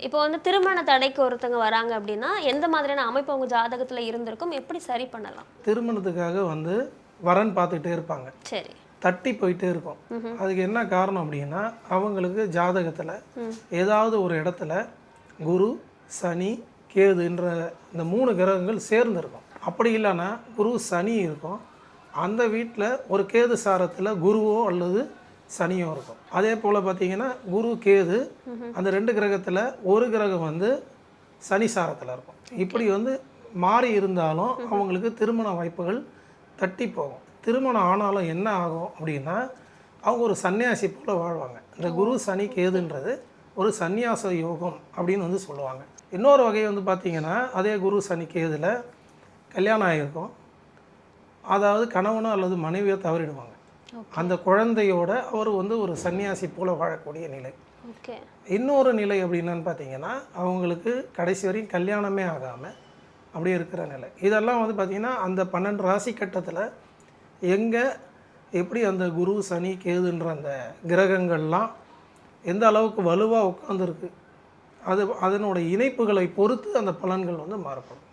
இப்போ வந்து திருமண தடைக்கு ஒருத்தங்க வராங்க அப்படின்னா, எந்த மாதிரியான அமைப்பு உங்க ஜாதகத்துல இருந்திருக்கும்? எப்படி சரி பண்ணலாம்? திருமணத்துக்காக வந்து வரன் பார்த்துக்கிட்டே இருப்பாங்க. சரி. தட்டி போயிட்டே இருக்கும். அதுக்கு என்ன காரணம் அப்படின்னா, அவங்களுக்கு ஜாதகத்தில் ம். ஏதாவது ஒரு இடத்துல குரு, சனி, கேதுன்ற இந்த 3 கிரகங்கள் சேர்ந்து இருக்கும். அப்படி இல்லைன்னா குரு, சனி இருக்கும். அந்த வீட்டில் ஒரு கேது சாரத்தில் குருவோ அல்லது சனியோ இருக்கும். அதே போல் பார்த்தீங்கன்னா குரு, கேது அந்த 2 கிரகத்தில் ஒரு கிரகம் வந்து சனி சாரத்தில் இருக்கும். இப்படி வந்து மாறி இருந்தாலும் அவங்களுக்கு திருமண வாய்ப்புகள் தட்டி போகும். திருமணம் ஆனாலும் என்ன ஆகும் அப்படின்னா, அவங்க ஒரு சன்னியாசி போல் வாழ்வாங்க. இந்த குரு, சனி, கேதுன்றது ஒரு சந்நியாச யோகம் அப்படின்னு வந்து சொல்லுவாங்க. இன்னொரு வகை வந்து பார்த்திங்கன்னா, அதே குரு, சனி, கேதில் கல்யாணம் ஆகியிருக்கும். அதாவது கணவனோ அல்லது மனைவியோ தவறிடுவாங்க. அந்த குழந்தையோட அவர் வந்து ஒரு சன்னியாசி போல் வாழக்கூடிய நிலை. இன்னொரு நிலை அப்படின்னான்னு பார்த்தீங்கன்னா, அவங்களுக்கு கடைசி வரையும் கல்யாணமே ஆகாமல் அப்படியே இருக்கிற நிலை. இதெல்லாம் வந்து பார்த்திங்கன்னா அந்த 12 ராசி கட்டத்தில் எங்கே எப்படி அந்த குரு, சனி, கேதுன்ற அந்த கிரகங்கள்லாம் எந்த அளவுக்கு வலுவாக உட்காந்துருக்கு, அதனோட இணைப்புகளை பொறுத்து அந்த பலன்கள் வந்து மாறுபடும்.